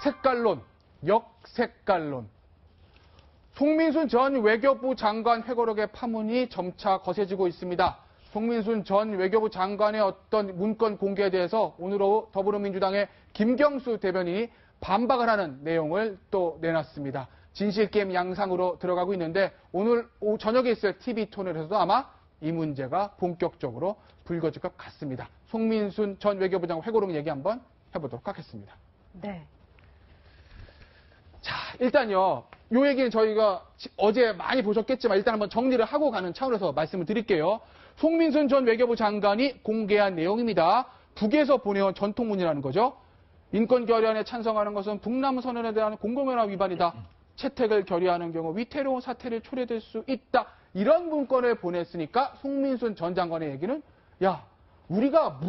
색깔론, 역색깔론. 송민순 전 외교부 장관 회고록의 파문이 점차 거세지고 있습니다. 송민순 전 외교부 장관의 어떤 문건 공개에 대해서 오늘 오후 더불어민주당의 김경수 대변인이 반박을 하는 내용을 또 내놨습니다. 진실게임 양상으로 들어가고 있는데 오늘 오후 저녁에 있을 TV토론에서도 아마 이 문제가 본격적으로 불거질 것 같습니다. 송민순 전 외교부 장관 회고록 얘기 한번 해보도록 하겠습니다. 네. 자, 일단요. 요 얘기는 저희가 어제 많이 보셨겠지만 일단 한번 정리를 하고 가는 차원에서 말씀을 드릴게요. 송민순 전 외교부 장관이 공개한 내용입니다. 북에서 보내온 전통문이라는 거죠. 인권 결의안에 찬성하는 것은 북남 선언에 대한 공공연합 위반이다. 채택을 결의하는 경우 위태로운 사태를 초래될 수 있다. 이런 문건을 보냈으니까 송민순 전 장관의 얘기는 야, 우리가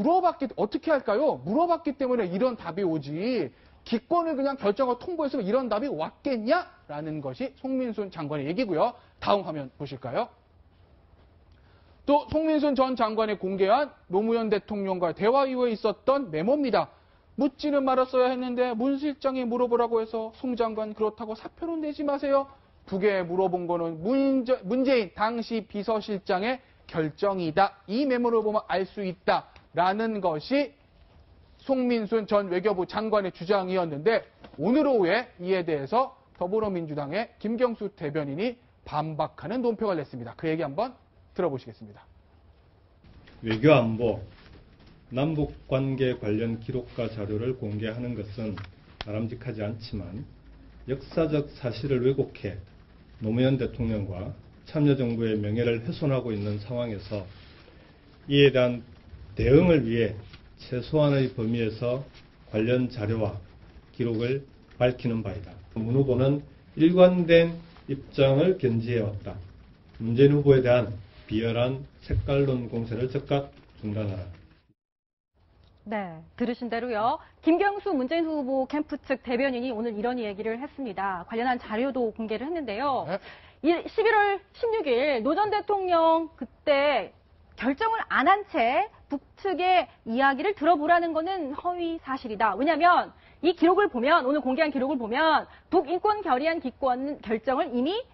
어떻게 할까요? 물어봤기 때문에 이런 답이 오지. 기권을 그냥 결정하고 통보했으면 이런 답이 왔겠냐라는 것이 송민순 장관의 얘기고요. 다음 화면 보실까요? 또 송민순 전 장관이 공개한 노무현 대통령과 대화 이후에 있었던 메모입니다. 묻지는 말았어야 했는데 문 실장이 물어보라고 해서 송 장관 그렇다고 사표는 내지 마세요. 북에 물어본 거는 문재인 당시 비서실장의 결정이다. 이 메모를 보면 알 수 있다라는 것이 송민순 전 외교부 장관의 주장이었는데 오늘 오후에 이에 대해서 더불어민주당의 김경수 대변인이 반박하는 논평을 냈습니다. 그 얘기 한번 들어보시겠습니다. 외교안보, 남북관계 관련 기록과 자료를 공개하는 것은 바람직하지 않지만 역사적 사실을 왜곡해 노무현 대통령과 참여정부의 명예를 훼손하고 있는 상황에서 이에 대한 대응을 위해 최소한의 범위에서 관련 자료와 기록을 밝히는 바이다. 문 후보는 일관된 입장을 견지해왔다. 문재인 후보에 대한 비열한 색깔론 공세를 즉각 중단하라. 네, 들으신 대로요. 김경수 문재인 후보 캠프 측 대변인이 오늘 이런 얘기를 했습니다. 관련한 자료도 공개를 했는데요. 11월 16일 노 전 대통령 그때 결정을 안 한 채 북측의 이야기를 들어보라는 것은 허위 사실이다. 왜냐하면 이 기록을 보면 오늘 공개한 기록을 보면 북인권 결의안 기권 결정을 이미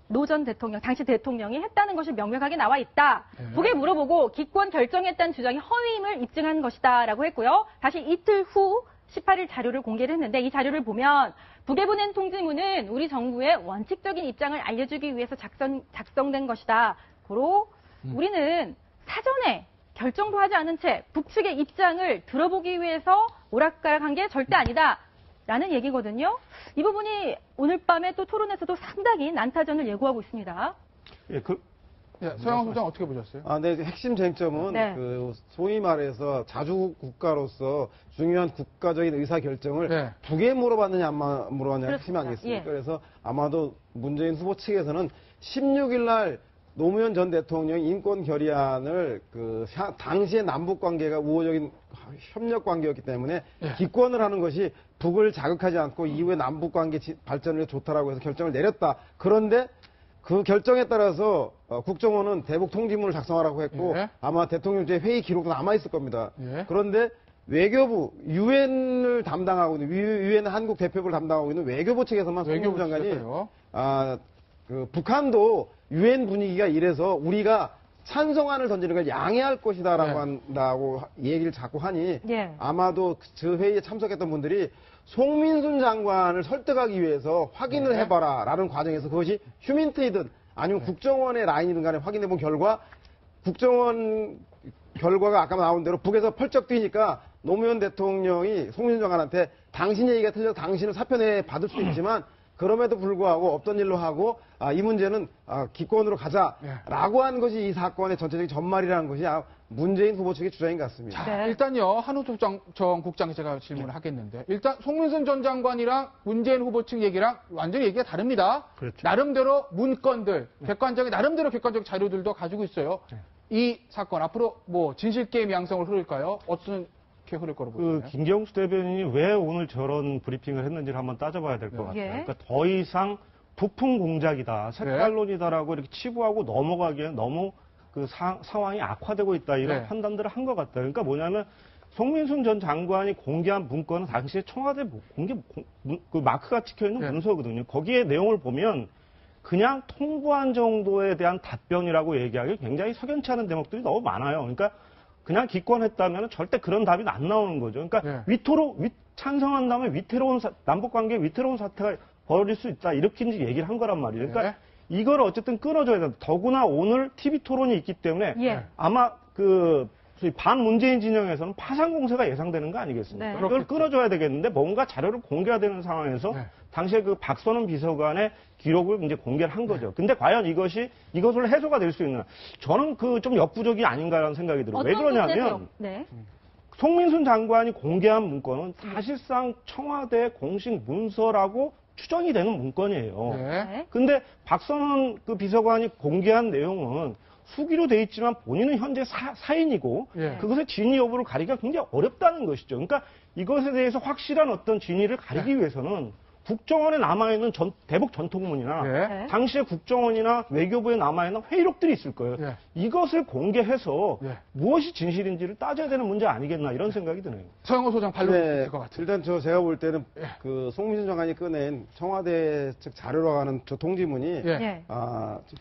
노 전 대통령, 당시 대통령이 했다는 것이 명백하게 나와 있다. 북에 물어보고 기권 결정했다는 주장이 허위임을 입증한 것이다 라고 했고요. 다시 이틀 후 18일 자료를 공개를 했는데 이 자료를 보면 북에 보낸 통지문은 우리 정부의 원칙적인 입장을 알려주기 위해서 작성된 것이다. 고로 우리는 사전에 결정도 하지 않은 채 북측의 입장을 들어보기 위해서 오락가락한 게 절대 아니다. 라는 얘기거든요. 이 부분이 오늘 밤에 또 토론에서도 상당히 난타전을 예고하고 있습니다. 예, 서영원 소장 어떻게 보셨어요? 네, 핵심 쟁점은 네. 소위 말해서 자주국 국가로서 중요한 국가적인 의사 결정을 네. 북에 물어봤느냐 안 물어봤느냐 핵심이 아니겠습니까? 예. 그래서 아마도 문재인 후보 측에서는 16일 날 노무현 전 대통령이 인권 결의안을 당시의 남북 관계가 우호적인 협력 관계였기 때문에 기권을 하는 것이 북을 자극하지 않고 이후에 남북 관계 발전에 좋다라고 해서 결정을 내렸다. 그런데 그 결정에 따라서 국정원은 대북 통지문을 작성하라고 했고 아마 대통령제 회의 기록도 남아 있을 겁니다. 그런데 외교부, 유엔을 담당하고 있는 유엔 한국 대표부를 담당하고 있는 외교부 측에서만 송민수 장관이 북한도 유엔 분위기가 이래서 우리가 찬성안을 던지는 걸 양해할 것이다라고 한다고 얘기를 자꾸 하니 아마도 그 회의에 참석했던 분들이 송민순 장관을 설득하기 위해서 확인을 해봐라라는 과정에서 그것이 휴민트이든 아니면 국정원의 라인이든 간에 확인해본 결과 국정원 결과가 아까 나온 대로 북에서 펄쩍 뛰니까 노무현 대통령이 송민순 장관한테 당신 얘기가 틀려서 당신은 사표내 받을 수 있지만 그럼에도 불구하고 없던 일로 하고 이 문제는 기권으로 가자라고 한 것이 이 사건의 전체적인 전말이라는 것이 문재인 후보 측의 주장인 것 같습니다. 자, 일단요. 한우석 전 국장 제가 질문을 하겠는데 일단 송민순 전 장관이랑 문재인 후보 측 얘기랑 완전히 얘기가 다릅니다. 그렇죠. 나름대로 문건들, 나름대로 객관적 자료들도 가지고 있어요. 이 사건 앞으로 진실게임 양성을 흐를까요? 어떻게 흐를 거로 보세요? 김경수 대변인이 왜 오늘 저런 브리핑을 했는지를 한번 따져봐야 될 것 같아요. 그러니까 더 이상 부품 공작이다, 색깔론이다라고 이렇게 치부하고 넘어가기에는 너무 그 상황이 악화되고 있다 이런 네. 판단들을 한 것 같아요. 그러니까 뭐냐면 송민순 전 장관이 공개한 문건은 당시에 청와대 그 마크가 찍혀 있는 네. 문서거든요. 거기에 내용을 보면 그냥 통보한 정도에 대한 답변이라고 얘기하기 굉장히 석연치 않은 대목들이 너무 많아요. 그러니까 그냥 기권했다면 절대 그런 답이 안 나오는 거죠. 그러니까 네. 찬성한 다음에 남북관계 위태로운 사태가 벌어질 수 있다. 이렇게 이제 얘기를 한 거란 말이에요. 그러니까 네. 이걸 어쨌든 끊어줘야 된다. 더구나 오늘 TV 토론이 있기 때문에 예. 아마 소위 반문재인 진영에서는 파상 공세가 예상되는 거 아니겠습니까? 네. 이걸 끊어줘야 되겠는데 뭔가 자료를 공개해야 되는 상황에서 네. 당시에 그 박선원 비서관의 기록을 이제 공개를 한 거죠. 근데 과연 이것으로 해소가 될 수 있나? 저는 그 좀 역부족이 아닌가라는 생각이 들어요. 왜 그러냐면 네. 송민순 장관이 공개한 문건은 사실상 청와대 공식 문서라고 추정이 되는 문건이에요. 네. 근데 박선원 그 비서관이 공개한 내용은 수기로 돼 있지만 본인은 현재 사인이고 예. 그것의 진위 여부를 가리기가 굉장히 어렵다는 것이죠. 그러니까 이것에 대해서 확실한 어떤 진위를 가리기 위해서는 국정원에 남아있는 대북 전통문이나 네. 당시에 국정원이나 외교부에 남아있는 회의록들이 있을 거예요. 예. 이것을 공개해서 예. 무엇이 진실인지를 따져야 되는 문제 아니겠나 이런 생각이 드네요. 서영호 소장 발로 네, 있을 것 같아요. 일단 제가 볼 때는 그 송민순 장관이 꺼낸 청와대 측 자료로 하는 저 통지문이 예. 예.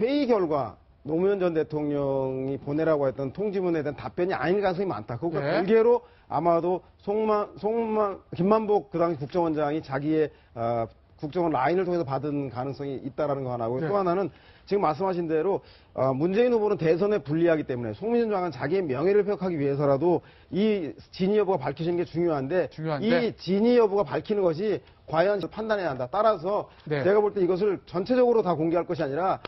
회의 결과 노무현 전 대통령이 보내라고 했던 통지문에 대한 답변이 아닌 가능성이 많다. 그거 네. 별개로 아마도 김만복 그 당시 국정원장이 자기의 국정원 라인을 통해서 받은 가능성이 있다라는 거 하나고 네. 또 하나는 지금 말씀하신 대로 문재인 후보는 대선에 불리하기 때문에 송민순 장관 자기의 명예를 회복하기 위해서라도 이 진위 여부가 밝혀지는 게 중요한데 이 진위 여부가 밝히는 것이 과연 판단해야 한다. 따라서 네. 제가 볼 때 이것을 전체적으로 다 공개할 것이 아니라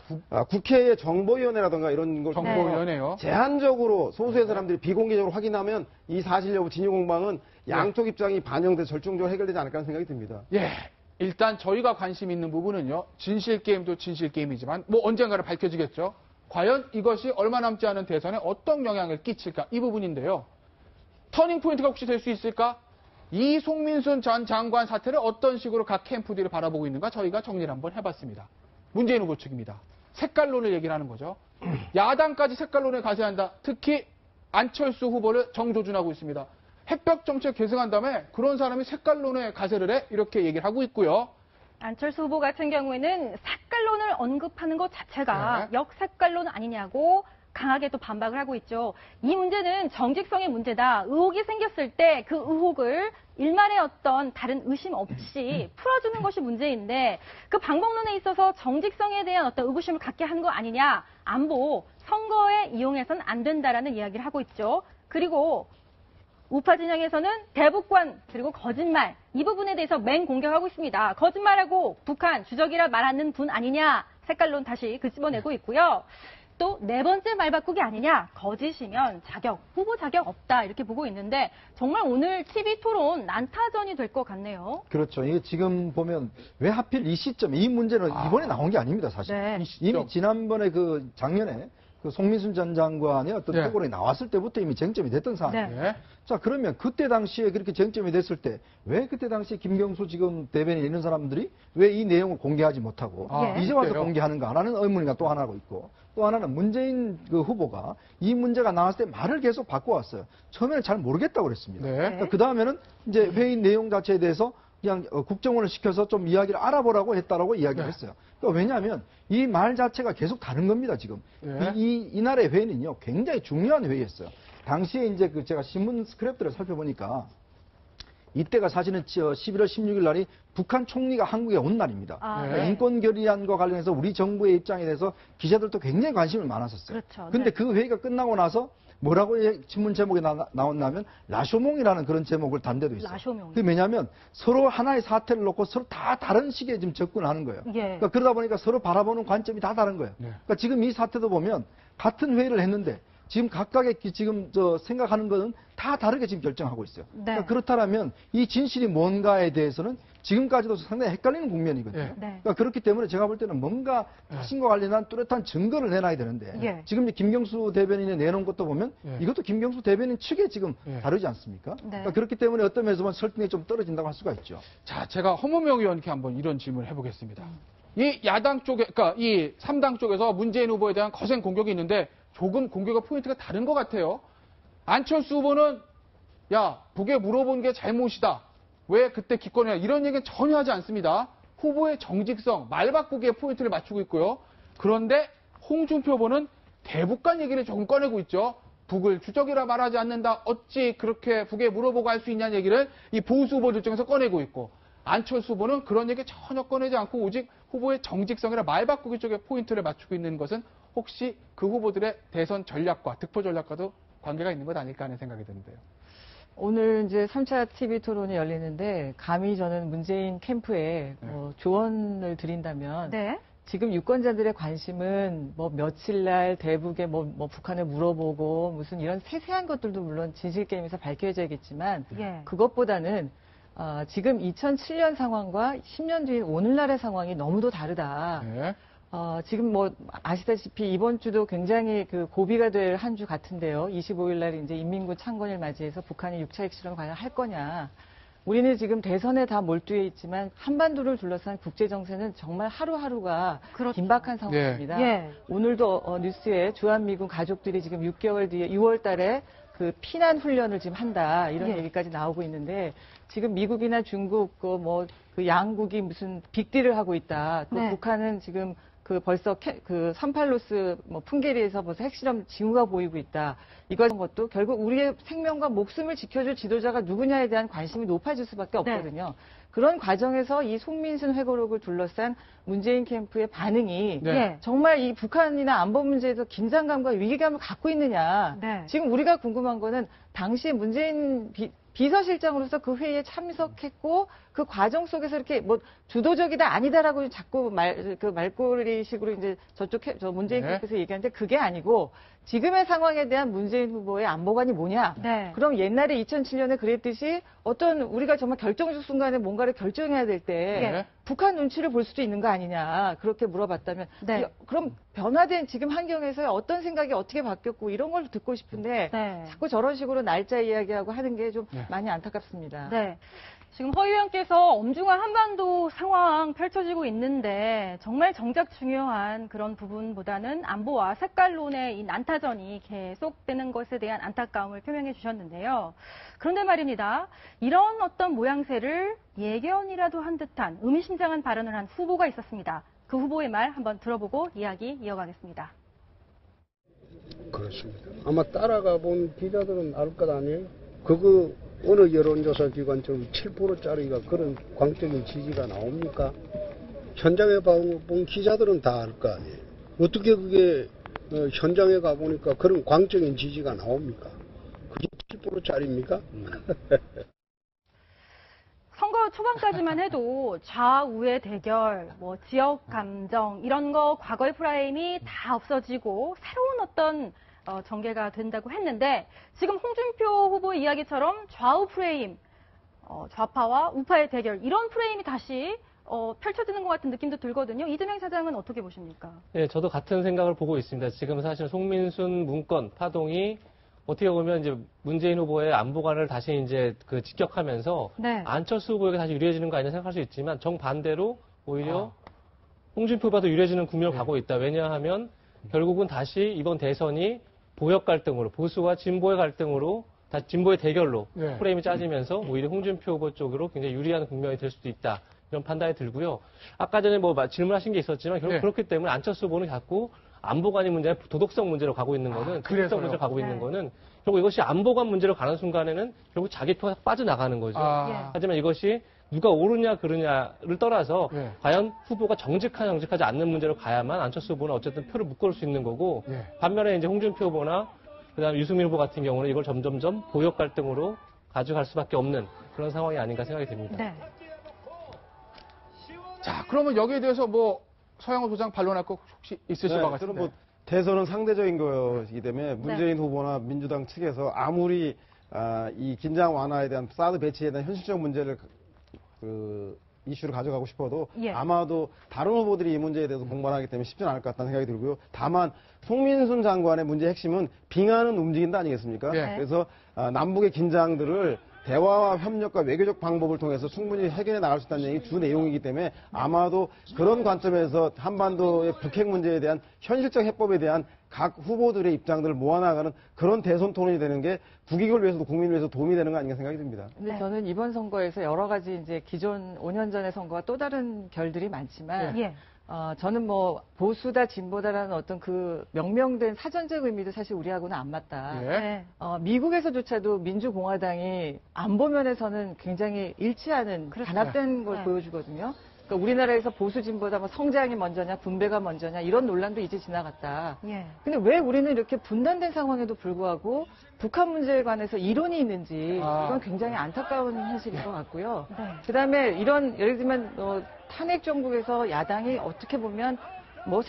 국회의 정보위원회라든가 이런 걸 정보위원회요. 제한적으로 소수의 사람들이 비공개적으로 확인하면 이 사실 여부 진위 공방은 양쪽 입장이 반영돼서 절충적으로 해결되지 않을까 하는 생각이 듭니다. 예. 일단 저희가 관심 있는 부분은요. 진실 게임도 진실 게임이지만 뭐 언젠가는 밝혀지겠죠. 과연 이것이 얼마 남지 않은 대선에 어떤 영향을 끼칠까 이 부분인데요. 터닝 포인트가 혹시 될 수 있을까? 이 송민순 전 장관 사태를 어떤 식으로 각 캠프들이 바라보고 있는가 저희가 정리를 한번 해봤습니다. 문재인 후보 측입니다. 색깔론을 얘기를 하는 거죠. 야당까지 색깔론에 가세야 한다. 특히 안철수 후보를 정조준하고 있습니다. 핵벽 정책 계승한 다음에 그런 사람이 색깔론에 가세를 해? 이렇게 얘기를 하고 있고요. 안철수 후보 같은 경우에는 색깔론을 언급하는 것 자체가 네. 역색깔론 아니냐고 강하게 또 반박을 하고 있죠. 이 문제는 정직성의 문제다. 의혹이 생겼을 때 그 의혹을 일말의 어떤 다른 의심 없이 풀어주는 것이 문제인데 그 방법론에 있어서 정직성에 대한 어떤 의구심을 갖게 하는 거 아니냐. 안보, 선거에 이용해서는 안 된다라는 이야기를 하고 있죠. 그리고 우파 진영에서는 대북관 그리고 거짓말 이 부분에 대해서 맹공격하고 있습니다. 거짓말하고 북한 주적이라 말하는 분 아니냐. 색깔론 다시 끄집어내고 있고요. 또 네 번째 말 바꾸기 아니냐. 거짓이면 후보 자격 없다. 이렇게 보고 있는데 정말 오늘 TV 토론 난타전이 될 것 같네요. 그렇죠. 이게 지금 보면 왜 하필 이 시점, 이 문제는 이번에 나온 게 아닙니다, 사실. 네. 이미 지난번에 작년에 송민순 전 장관의 어떤 네. 토론이 나왔을 때부터 이미 쟁점이 됐던 사안이에요. 네. 자, 그러면 그때 당시에 그렇게 쟁점이 됐을 때 왜 그때 당시에 김경수 지금 대변인 있는 사람들이 왜 이 내용을 공개하지 못하고 예. 이제 와서 그래요? 공개하는가라는 의문이가 또 하나가 있고 또 하나는 문재인 그 후보가 이 문제가 나왔을 때 말을 계속 바꿔왔어요. 처음에는 잘 모르겠다고 그랬습니다. 네. 그 다음에는 이제 회의 내용 자체에 대해서 그냥 국정원을 시켜서 좀 이야기를 알아보라고 했다라고 이야기를 네. 했어요. 그러니까 왜냐하면 이 말 자체가 계속 다른 겁니다, 지금. 네. 이날의 회의는요, 굉장히 중요한 회의였어요. 당시에 이제 제가 신문 스크랩들을 살펴보니까 이때가 사실은 11월 16일 날이 북한 총리가 한국에 온 날입니다. 그러니까 네. 인권 결의안과 관련해서 우리 정부의 입장에 대해서 기자들도 굉장히 관심을 많았었어요. 그렇죠. 근데 네. 그 회의가 끝나고 나서 뭐라고 신문 제목에 나왔냐면 라쇼몽이라는 그런 제목을 단 데도 있어요. 라쇼몽. 그게 뭐냐면 서로 하나의 사태를 놓고 서로 다 다른 식의 지금 접근하는 거예요. 예. 그러니까 그러다 보니까 서로 바라보는 관점이 다 다른 거예요. 네. 그러니까 지금 이 사태도 보면 같은 회의를 했는데 지금 각각의 지금 생각하는 것은 다 다르게 지금 결정하고 있어요. 네. 그러니까 그렇다면 이 진실이 뭔가에 대해서는 지금까지도 상당히 헷갈리는 국면이거든요. 네. 그러니까 그렇기 때문에 제가 볼 때는 뭔가 자신과 관련한 뚜렷한 증거를 내놔야 되는데 예. 지금 이제 김경수 대변인이 내놓은 것도 보면 이것도 김경수 대변인 측에 지금 다르지 않습니까? 네. 그러니까 그렇기 때문에 어떤 면에서 보면 설득력이 좀 떨어진다고 할 수가 있죠. 자, 제가 허무명 의원께 한번 이런 질문을 해보겠습니다. 이 야당 쪽에, 그러니까 이 3당 쪽에서 문재인 후보에 대한 거센 공격이 있는데 조금 공격의 포인트가 다른 것 같아요. 안철수 후보는 야, 북에 물어본 게 잘못이다. 왜 그때 기권이냐. 이런 얘기는 전혀 하지 않습니다. 후보의 정직성, 말 바꾸기에 포인트를 맞추고 있고요. 그런데 홍준표 후보는 대북간 얘기를 조금 꺼내고 있죠. 북을 주적이라 말하지 않는다. 어찌 그렇게 북에 물어보고 할 수 있냐는 얘기를 이 보수 후보들 중에서 꺼내고 있고, 안철수 후보는 그런 얘기 전혀 꺼내지 않고 오직 후보의 정직성이나 말 바꾸기 쪽에 포인트를 맞추고 있는 것은 혹시 그 후보들의 대선 전략과 득표 전략과도 관계가 있는 것 아닐까 하는 생각이 드는데요. 오늘 이제 3차 TV 토론이 열리는데 감히 저는 문재인 캠프에 조언을 드린다면 네. 지금 유권자들의 관심은 뭐 며칠 날 대북에 뭐 북한을 물어보고 무슨 이런 세세한 것들도 물론 진실게임에서 밝혀져야겠지만 예. 그것보다는 지금 2007년 상황과 10년 뒤인 오늘날의 상황이 너무도 다르다. 네. 지금 뭐 아시다시피 이번 주도 굉장히 그 고비가 될 한 주 같은데요. 25일 날 이제 인민군 창건일 맞이해서 북한이 6차 핵실험을 과연 할 거냐. 우리는 지금 대선에 다 몰두해 있지만 한반도를 둘러싼 국제 정세는 정말 하루하루가 그렇죠. 긴박한 상황입니다. 예. 오늘도 뉴스에 주한미군 가족들이 지금 6개월 뒤에 6월 달에 그 피난 훈련을 지금 한다 이런 예. 얘기까지 나오고 있는데 지금 미국이나 중국 그 양국이 무슨 빅딜을 하고 있다. 또 네. 북한은 지금 그 벌써 그 38로스 풍계리에서 벌써 핵실험 징후가 보이고 있다. 이런 것도 결국 우리의 생명과 목숨을 지켜줄 지도자가 누구냐에 대한 관심이 높아질 수밖에 없거든요. 그런 과정에서 이 송민순 회고록을 둘러싼 문재인 캠프의 반응이 네. 정말 이 북한이나 안보 문제에서 긴장감과 위기감을 갖고 있느냐. 네. 지금 우리가 궁금한 거는 당시에 문재인 비서실장으로서 그 회의에 참석했고 그 과정 속에서 이렇게 뭐 주도적이다 아니다라고 자꾸 말꼬리식으로 이제 저 문재인 네. 캠프에서 얘기하는데 그게 아니고 지금의 상황에 대한 문재인 후보의 안보관이 뭐냐? 네. 그럼 옛날에 2007년에 그랬듯이 어떤 우리가 정말 결정적 순간에 뭔가를 결정해야 될 때 네. 북한 눈치를 볼 수도 있는 거 아니냐 그렇게 물어봤다면 네. 그럼 변화된 지금 환경에서 어떤 생각이 어떻게 바뀌었고 이런 걸 듣고 싶은데 네. 자꾸 저런 식으로 날짜 이야기하고 하는 게 좀 네. 많이 안타깝습니다. 네. 지금 허 의원께서 엄중한 한반도 상황 펼쳐지고 있는데 정말 정작 중요한 그런 부분보다는 안보와 색깔론의 이 난타전이 계속되는 것에 대한 안타까움을 표명해 주셨는데요. 그런데 말입니다. 이런 어떤 모양새를 예견이라도 한 듯한 의미심장한 발언을 한 후보가 있었습니다. 그 후보의 말 한번 들어보고 이야기 이어가겠습니다. 그렇습니다. 아마 따라가 본 기자들은 알 것 아니에요? 그거 어느 여론조사 기관처럼 7%짜리가 그런 광적인 지지가 나옵니까? 현장에 본 기자들은 다 알 거 아니에요. 어떻게 그게 현장에 가보니까 그런 광적인 지지가 나옵니까? 그게 7%짜리입니까? 선거 초반까지만 해도 좌우의 대결, 뭐 지역 감정 이런 거 과거의 프레임이 다 없어지고 새로운 어떤 전개가 된다고 했는데 지금 홍준표 후보의 이야기처럼 좌우 프레임, 좌파와 우파의 대결 이런 프레임이 다시 펼쳐지는 것 같은 느낌도 들거든요. 이재명 사장은 어떻게 보십니까? 네, 저도 같은 생각을 보고 있습니다. 지금 사실 송민순 문건 파동이 어떻게 보면 이제 문재인 후보의 안보관을 다시 이제 그 직격하면서 네. 안철수 후보에게 다시 유리해지는 거 아니냐 생각할 수 있지만 정반대로 오히려 홍준표 후보도 유리해지는 국면을 가고 있다. 왜냐하면 결국은 다시 이번 대선이 보역 갈등으로 보수와 진보의 갈등으로 다 진보의 대결로 네. 프레임이 짜지면서 오히려 홍준표 후보 쪽으로 굉장히 유리한 국면이 될 수도 있다. 이런 판단이 들고요. 아까 전에 뭐 질문하신 게 있었지만 결국 네. 그렇기 때문에 안철수 후보는 자꾸 안보관이 문제, 도덕성 문제로 가고 있는 거는, 도덕성 문제로 가고 있는 거는 결국 이것이 안보관 문제로 가는 순간에는 결국 자기 표가 빠져나가는 거죠. 하지만 이것이 누가 옳으냐 그르냐를 떠나서 과연 후보가 정직하지 않는 문제로 가야만 안철수 후보는 어쨌든 표를 묶을 수 있는 거고 반면에 이제 홍준표 후보나 그다음 유승민 후보 같은 경우는 이걸 점점점 보역 갈등으로 가져갈 수밖에 없는 그런 상황이 아닌가 생각이 듭니다. 네. 자, 그러면 여기에 대해서 뭐 서영호 소장 반론할 거 혹시 있으실 것 같은데. 뭐 대선은 상대적인 것이기 때문에 문재인 후보나 민주당 측에서 아무리 이 긴장 완화에 대한 사드 배치에 대한 현실적 문제를 이슈를 가져가고 싶어도 아마도 다른 후보들이 이 문제에 대해서 공방하기 때문에 쉽지는 않을 것 같다는 생각이 들고요. 다만 송민순 장관의 문제 핵심은 빙하는 움직인다 아니겠습니까? 그래서 남북의 긴장들을 대화와 협력과 외교적 방법을 통해서 충분히 해결해 나갈 수 있다는 얘기 주 내용이기 때문에 아마도 그런 관점에서 한반도의 북핵 문제에 대한 현실적 해법에 대한 각 후보들의 입장들을 모아나가는 그런 대선 토론이 되는 게 국익을 위해서도 국민을 위해서 도움이 되는 거 아닌가 생각이 듭니다. 근데 저는 이번 선거에서 여러 가지 이제 기존 5년 전의 선거와 또 다른 결들이 많지만 저는 뭐 보수다 진보다라는 어떤 그 명명된 사전적 의미도 사실 우리하고는 안 맞다. 미국에서조차도 민주공화당이 안보 면에서는 굉장히 일치하는 단합된 걸 보여주거든요. 그러니까 우리나라에서 보수 진보다 뭐 성장이 먼저냐 분배가 먼저냐 이런 논란도 이제 지나갔다. 근데 왜 우리는 이렇게 분단된 상황에도 불구하고 북한 문제에 관해서 이론이 있는지 이건 굉장히 안타까운 현실인 것 같고요. 그다음에 이런 예를 들면 탄핵 정국에서 야당이 어떻게 보면 뭐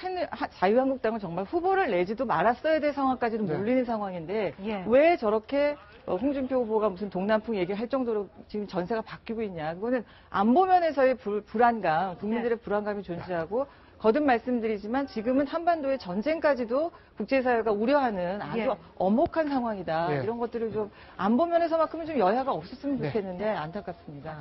자유한국당은 정말 후보를 내지도 말았어야 될 상황까지도 몰리는 상황인데 왜 저렇게 홍준표 후보가 무슨 동남풍 얘기를 할 정도로 지금 전세가 바뀌고 있냐. 그거는 안보 면에서의 불안감, 국민들의 불안감이 존재하고 거듭 말씀드리지만 지금은 한반도의 전쟁까지도 국제사회가 우려하는 아주 엄혹한 상황이다. 이런 것들을 좀 안보 면에서만큼은 좀 여야가 없었으면 좋겠는데 안타깝습니다.